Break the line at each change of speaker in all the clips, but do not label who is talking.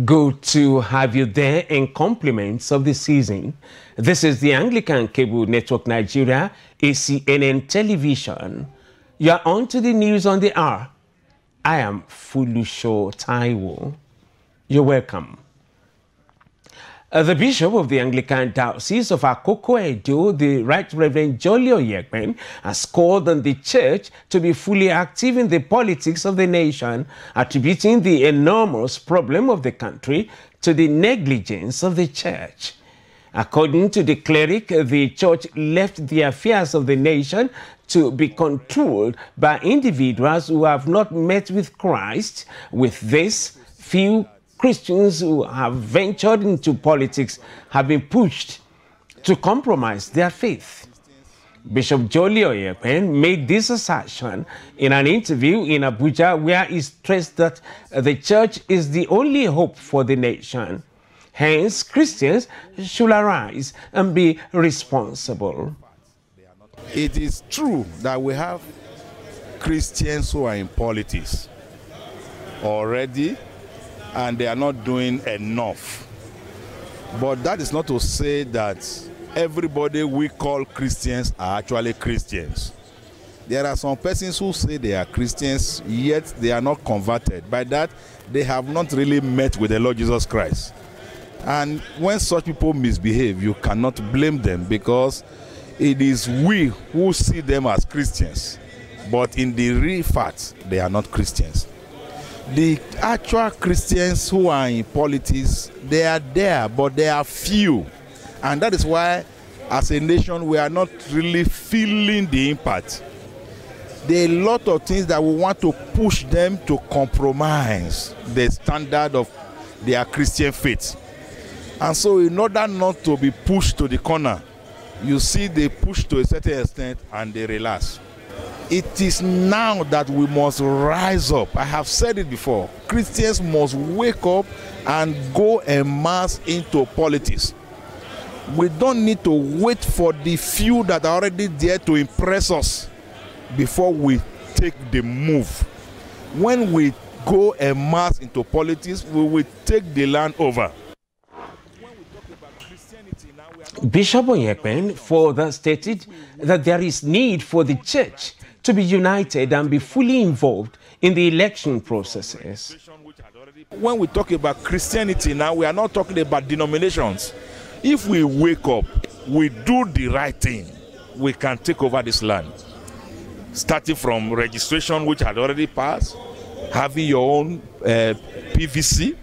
Good to have you there in compliments of the season. This is the Anglican Cable Network Nigeria, ACNN Television. You are on to the news on the hour. I am Fulusho Taiwo. You're welcome. The Bishop of the Anglican Diocese of Akoko Edo, the Right Reverend Jolly Oyekben, has called on the Church to be fully active in the politics of the nation, attributing the enormous problem of the country to the negligence of the Church. According to the cleric, the Church left the affairs of the nation to be controlled by individuals who have not met with Christ. With this, few Christians who have ventured into politics have been pushed to compromise their faith. Bishop Jolly Oyekben made this assertion in an interview in Abuja, where he stressed that the Church is the only hope for the nation. Hence, Christians should arise and be responsible.
It is true that we have Christians who are in politics already, and they are not doing enough. But that is not to say that everybody we call Christians are actually Christians. There are some persons who say they are Christians, yet they are not converted. By that, they have not really met with the Lord Jesus Christ. And when such people misbehave, you cannot blame them, because it is we who see them as Christians. But in the real fact, they are not Christians. The actual Christians who are in politics, they are there, but they are few. And that is why, as a nation, we are not really feeling the impact. There are a lot of things that we want to push them to compromise the standard of their Christian faith. And so in order not to be pushed to the corner, you see they push to a certain extent and they relax. It is now that we must rise up. I have said it before. Christians must wake up and go en masse into politics. We don't need to wait for the few that are already there to impress us before we take the move. When we go en masse into politics, we will take the land over.
Bishop Oyekben further stated that there is need for the Church to be united and be fully involved in the election processes.
When we talk about Christianity now, we are not talking about denominations. If we wake up, we do the right thing, we can take over this land. Starting from registration, which had already passed, having your own PVC,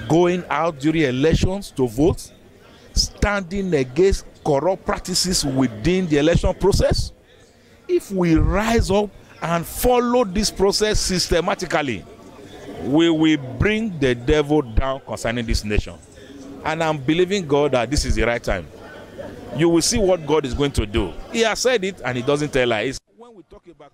going out during elections to vote, standing against corrupt practices within the election process. If we rise up and follow this process systematically, we will bring the devil down concerning this nation. And I'm believing God that this is the right time. You will see what God is going to do. He has said it and he doesn't tell lies. When we talk about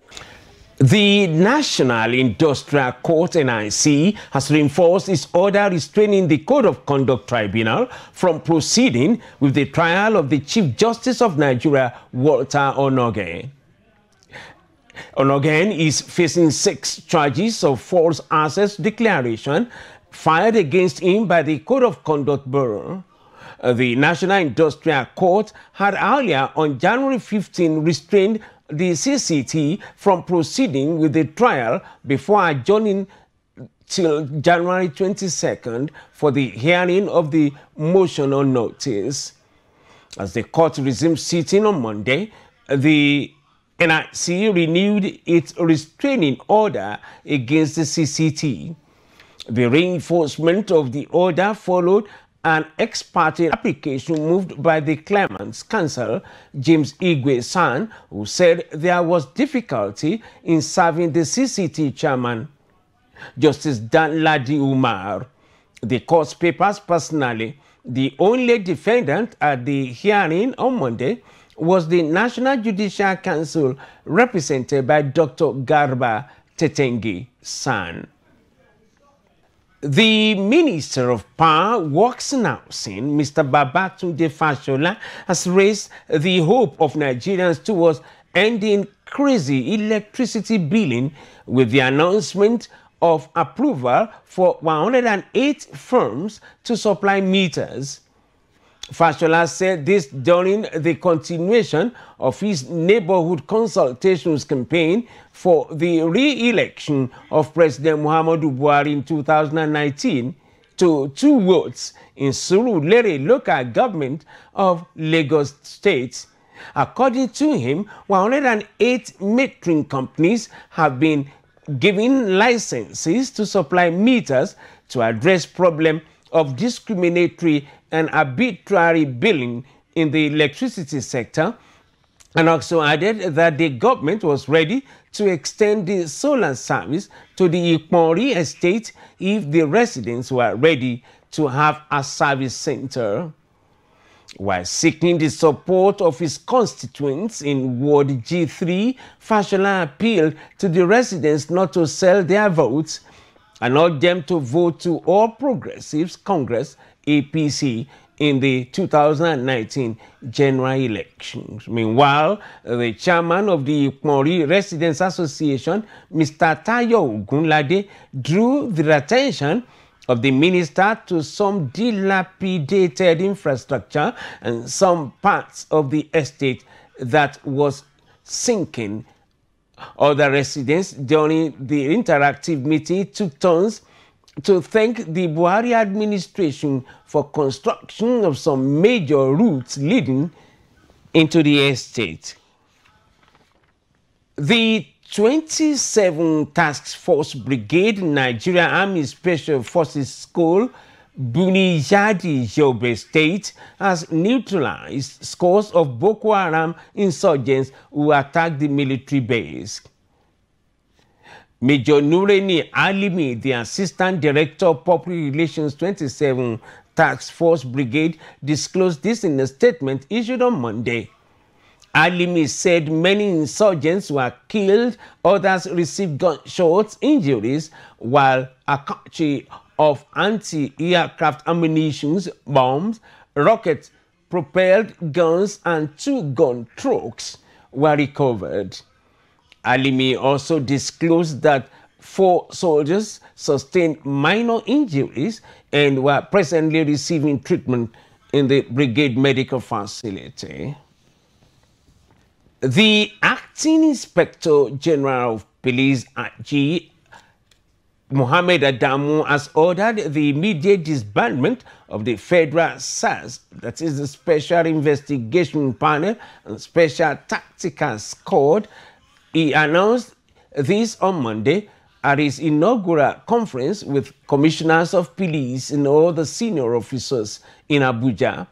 the National Industrial Court, NIC, has reinforced its order restraining the Code of Conduct Tribunal from proceeding with the trial of the Chief Justice of Nigeria, Walter Onnoghen. Onnoghen is facing 6 charges of false access declaration filed against him by the Code of Conduct Bureau. The National Industrial Court had earlier on January 15 restrained the CCT from proceeding with the trial before adjourning till January 22nd for the hearing of the motion on notice. As the court resumed sitting on Monday, the NIC renewed its restraining order against the CCT. The reinforcement of the order followed an ex parte application moved by the claimant's counsel, James Igwe-san, who said there was difficulty in serving the CCT chairman, Justice Danladi Umar. The court's papers personally, the only defendant at the hearing on Monday was the National Judicial Council, represented by Dr. Garba Tetengi-san. The Minister of Power, Works and Housing, Mr. Babatunde Fashola, has raised the hope of Nigerians towards ending crazy electricity billing with the announcement of approval for 108 firms to supply meters. Fashola said this during the continuation of his neighborhood consultations campaign for the re-election of President Muhammadu Buhari in 2019 to 2 votes in Surulere local government of Lagos State. According to him, 108 metering companies have been given licenses to supply meters to address problem of discriminatory and arbitrary billing in the electricity sector, and also added that the government was ready to extend the solar service to the Ikmori estate if the residents were ready to have a service center. While seeking the support of his constituents in Ward G3, Fashola appealed to the residents not to sell their votes and urged them to vote to All Progressives Congress APC in the 2019 general elections. Meanwhile, the chairman of the Ikmori Residents Association, Mr. Tayo Ogunlade, drew the attention of the minister to some dilapidated infrastructure and some parts of the estate that was sinking. Other residents during the interactive meeting took turns to thank the Buhari administration for construction of some major routes leading into the estate. The 27 Task Force Brigade Nigeria Army Special Forces School, Buniyadi, Yobe State, has neutralized scores of Boko Haram insurgents who attacked the military base. Major Nureni Alimi, the Assistant Director of Public Relations 27 Task Force Brigade, disclosed this in a statement issued on Monday. Alimi said many insurgents were killed, others received gunshot injuries, while a cache of anti-aircraft ammunition, bombs, rocket-propelled guns, and 2 gun trucks were recovered. Alimi also disclosed that 4 soldiers sustained minor injuries and were presently receiving treatment in the brigade medical facility. The Acting Inspector General of Police, AG, Mohammed Adamu, has ordered the immediate disbandment of the Federal SARS, that is the Special Investigation Panel and Special Tactical Squad. He announced this on Monday at his inaugural conference with commissioners of police and all the senior officers in Abuja.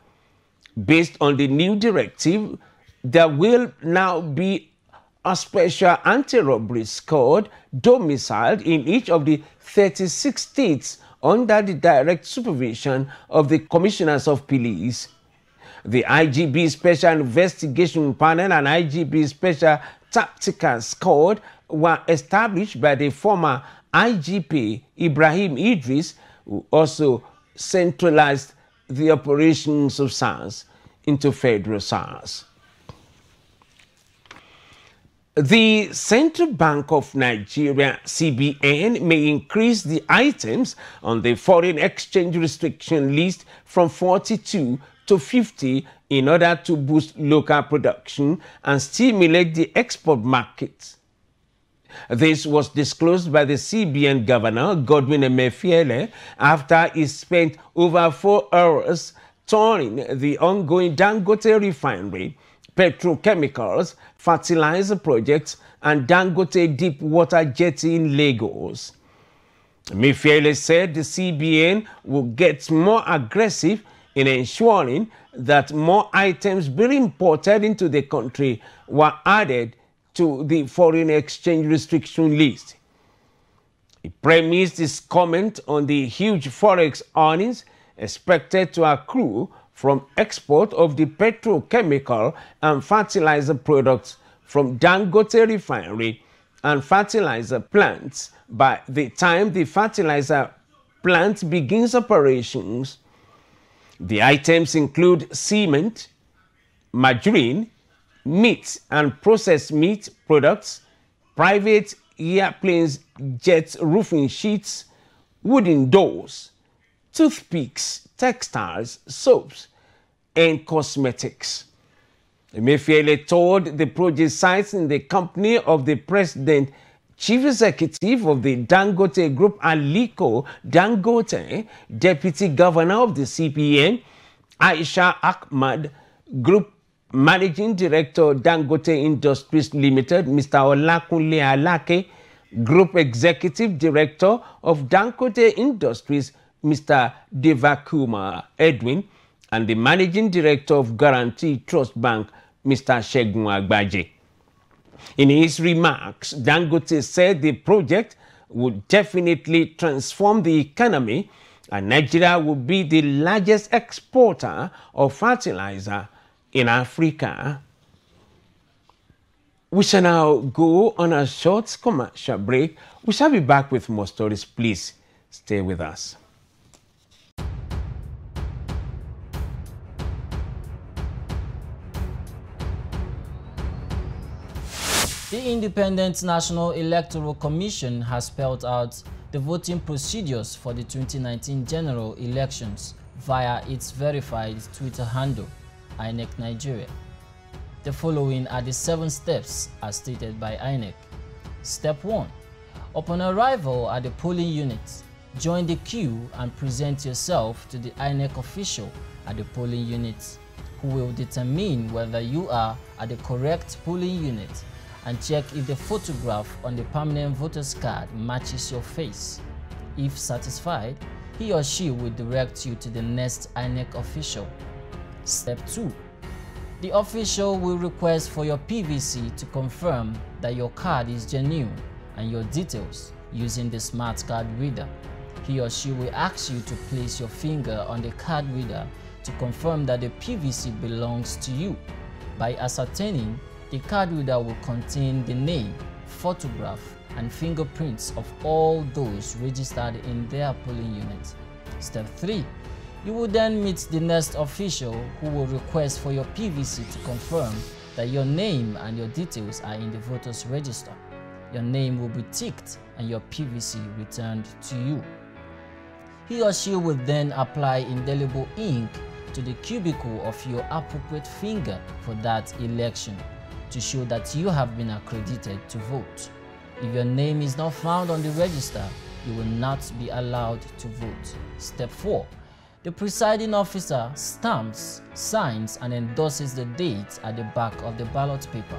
Based on the new directive, there will now be a special anti-robbery squad domiciled in each of the 36 states under the direct supervision of the commissioners of police. The IGB Special Investigation Panel and IGB Special Tactical Squad were established by the former IGP Ibrahim Idris, who also centralized the operations of SARS into Federal SARS. The Central Bank of Nigeria, CBN, may increase the items on the foreign exchange restriction list from 42 to 50 in order to boost local production and stimulate the export market. This was disclosed by the CBN Governor, Godwin Emefiele, after he spent over 4 hours touring the ongoing Dangote refinery, petrochemicals, fertilizer projects, and Dangote deep water jetty in Lagos. Emefiele said the CBN will get more aggressive in ensuring that more items being imported into the country were added to the foreign exchange restriction list. He premised his comment on the huge forex earnings expected to accrue from export of the petrochemical and fertilizer products from Dangote refinery and fertilizer plants by the time the fertilizer plant begins operations. The items include cement, margarine, meat and processed meat products, private airplanes, jet roofing sheets, wooden doors, toothpicks, textiles, soaps, and cosmetics. Emefiele told the project sites in the company of the president, chief executive of the Dangote Group, Aliko Dangote, deputy governor of the CPN, Aisha Ahmad, group managing director, Dangote Industries Limited, Mr. Olakunle Alake, group executive director of Dangote Industries, Mr. Devakuma Edwin, and the managing director of Guarantee Trust Bank, Mr. Segun Agbaje. In his remarks, Dangote said the project would definitely transform the economy and Nigeria will be the largest exporter of fertilizer in Africa. We shall now go on a short commercial break. We shall be back with more stories. Please stay with us.
The Independent National Electoral Commission has spelled out the voting procedures for the 2019 general elections via its verified Twitter handle, INEC Nigeria. The following are the 7 steps as stated by INEC. Step 1. Upon arrival at the polling unit, join the queue and present yourself to the INEC official at the polling unit, who will determine whether you are at the correct polling unit and check if the photograph on the permanent voter's card matches your face. If satisfied, he or she will direct you to the next INEC official. Step 2. The official will request for your PVC to confirm that your card is genuine and your details using the smart card reader. He or she will ask you to place your finger on the card reader to confirm that the PVC belongs to you. By ascertaining, the card reader will contain the name, photograph, and fingerprints of all those registered in their polling unit. Step 3. You will then meet the next official who will request for your PVC to confirm that your name and your details are in the voters register. Your name will be ticked and your PVC returned to you. He or she will then apply indelible ink to the cubicle of your appropriate finger for that election to show that you have been accredited to vote. If your name is not found on the register, you will not be allowed to vote. Step 4. The presiding officer stamps, signs, and endorses the date at the back of the ballot paper.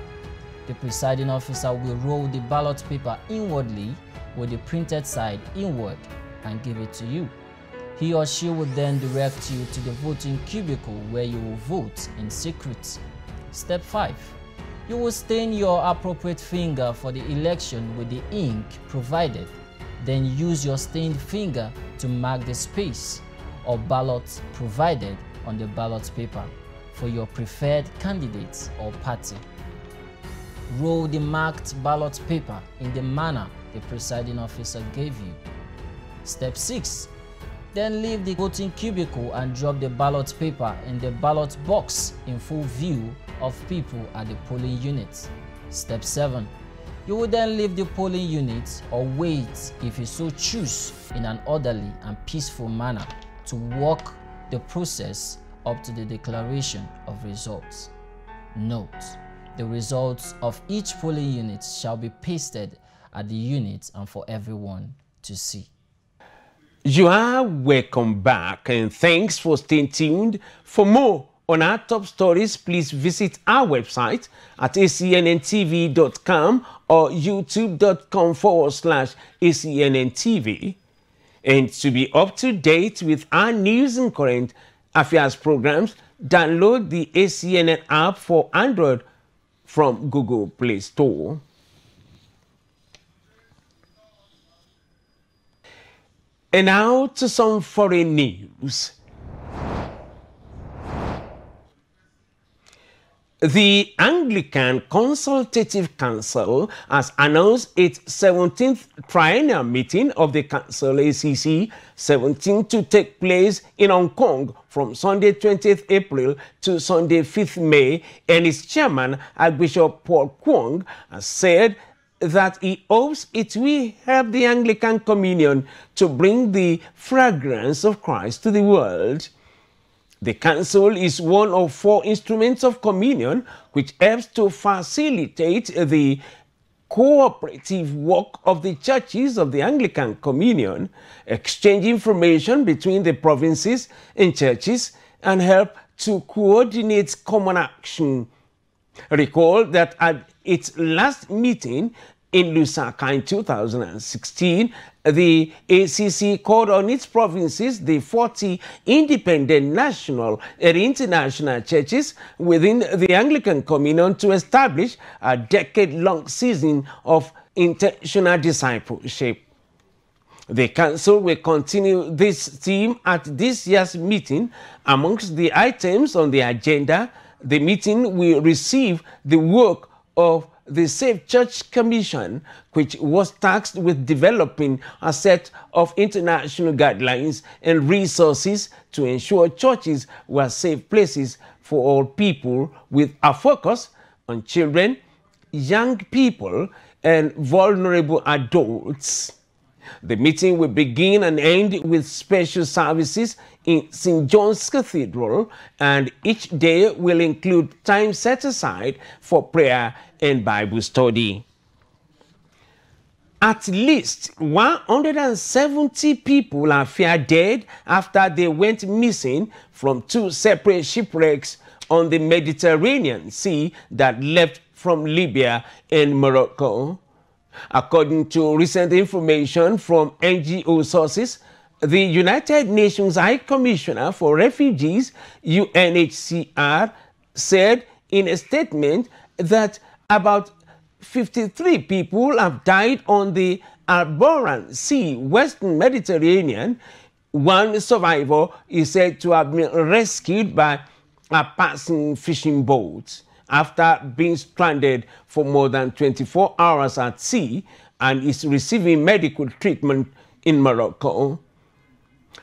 The presiding officer will roll the ballot paper inwardly with the printed side inward and give it to you. He or she will then direct you to the voting cubicle where you will vote in secret. Step 5. You will stain your appropriate finger for the election with the ink provided. Then use your stained finger to mark the space or ballot provided on the ballot paper for your preferred candidate or party. Roll the marked ballot paper in the manner the presiding officer gave you. Step 6. Then leave the voting cubicle and drop the ballot paper in the ballot box in full view of people at the polling unit. Step 7. You will then leave the polling unit or wait, if you so choose, in an orderly and peaceful manner to walk the process up to the declaration of results. Note: the results of each polling unit shall be pasted at the unit and for everyone to see.
You are welcome back and thanks for staying tuned. For more on our top stories, please visit our website at acnntv.com or youtube.com/ACNNTV. And to be up to date with our news and current affairs programs, download the ACNN app for Android from Google Play Store. And now to some foreign news. The Anglican Consultative Council has announced its 17th triennial meeting of the Council ACC 17 to take place in Hong Kong from Sunday 20th April to Sunday 5th May, and its chairman, Archbishop Paul Kwong, has said that he hopes it will help the Anglican Communion to bring the fragrance of Christ to the world. The Council is one of 4 instruments of communion which helps to facilitate the cooperative work of the churches of the Anglican Communion, exchange information between the provinces and churches, and help to coordinate common action. Recall that at its last meeting in Lusaka in 2016, the ACC called on its provinces, the 40 independent national and international churches within the Anglican Communion, to establish a decade-long season of intentional discipleship. The Council will continue this theme at this year's meeting. Amongst the items on the agenda, the meeting will receive the work of the Safe Church Commission, which was tasked with developing a set of international guidelines and resources to ensure churches were safe places for all people, with a focus on children, young people, and vulnerable adults. The meeting will begin and end with special services in St. John's Cathedral, and each day will include time set aside for prayer and Bible study. At least 170 are found dead after they went missing from 2 separate shipwrecks on the Mediterranean Sea that left from Libya and Morocco. According to recent information from NGO sources, the United Nations High Commissioner for Refugees, UNHCR, said in a statement that about 53 people have died on the Alboran Sea, Western Mediterranean. 1 survivor is said to have been rescued by a passing fishing boat after being stranded for more than 24 hours at sea, and is receiving medical treatment in Morocco.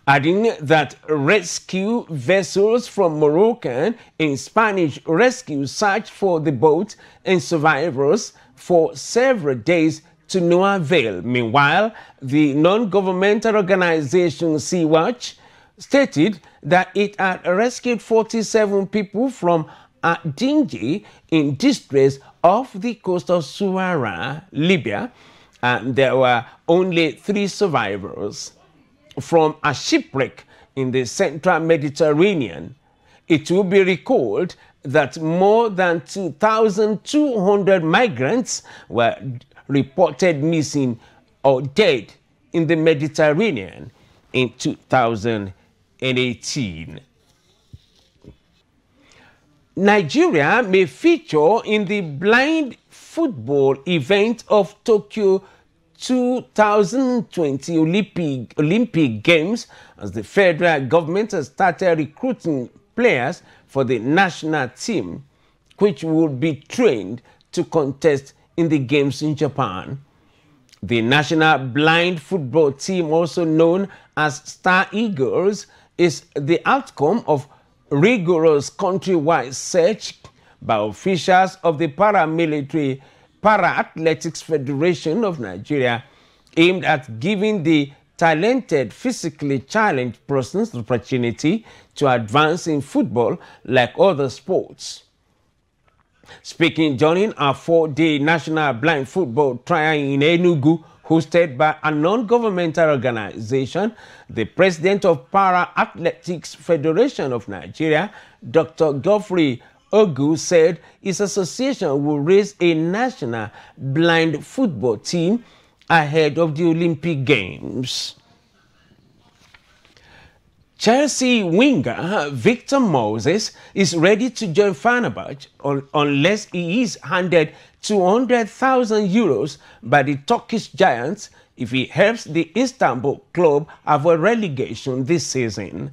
Adding that rescue vessels from Moroccan and Spanish rescue searched for the boat and survivors for several days to no avail. Meanwhile, the non-governmental organization Sea-Watch stated that it had rescued 47 people from a dinghy in distress off the coast of Suara, Libya, and there were only 3 survivors. From a shipwreck in the central Mediterranean, it will be recalled that more than 2,200 migrants were reported missing or dead in the Mediterranean in 2018. Nigeria may feature in the blind football event of Tokyo 2020 Olympic Games, as the federal government has started recruiting players for the national team, which will be trained to contest in the games in Japan. The national blind football team, also known as Star Eagles, is the outcome of rigorous countrywide search by officials of the paramilitary Para-Athletics Federation of Nigeria, aimed at giving the talented, physically challenged persons the opportunity to advance in football like other sports. Speaking during a 4-day national blind football trial in Enugu, hosted by a non-governmental organization, the president of Para-Athletics Federation of Nigeria, Dr. Geoffrey Ogu, said his association will raise a national blind football team ahead of the Olympic Games. Chelsea winger Victor Moses is ready to join Fenerbahce unless he is handed 200,000 euros by the Turkish giants if he helps the Istanbul club avoid relegation this season.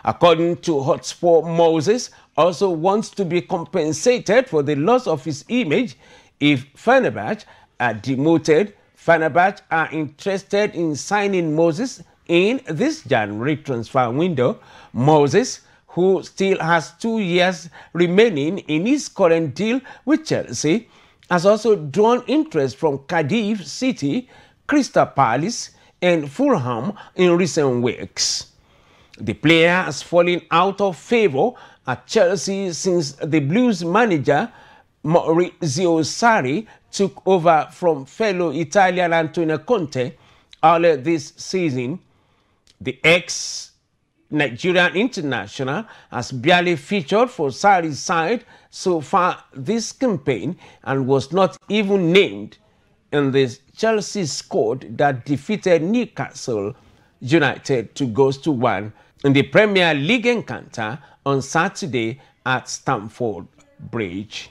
According to Hotspur, Moses also wants to be compensated for the loss of his image if Fenerbahce are demoted. Fenerbahce are interested in signing Moses in this January transfer window. Moses, who still has 2 years remaining in his current deal with Chelsea, has also drawn interest from Cardiff City, Crystal Palace, and Fulham in recent weeks. The player has fallen out of favour at Chelsea since the Blues manager Maurizio Sarri took over from fellow Italian Antonio Conte earlier this season. The ex-Nigerian international has barely featured for Sarri's side so far this campaign and was not even named in the Chelsea squad that defeated Newcastle United 2-1 in the Premier League encounter on Saturday at Stamford Bridge.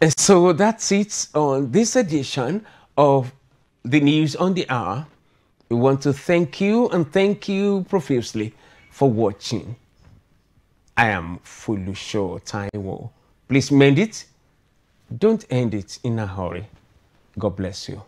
And so that's it on this edition of the News on the Hour. We want to thank you and thank you profusely for watching. I am Fulusho Taiwo. Please mend it. Don't end it in a hurry. God bless you.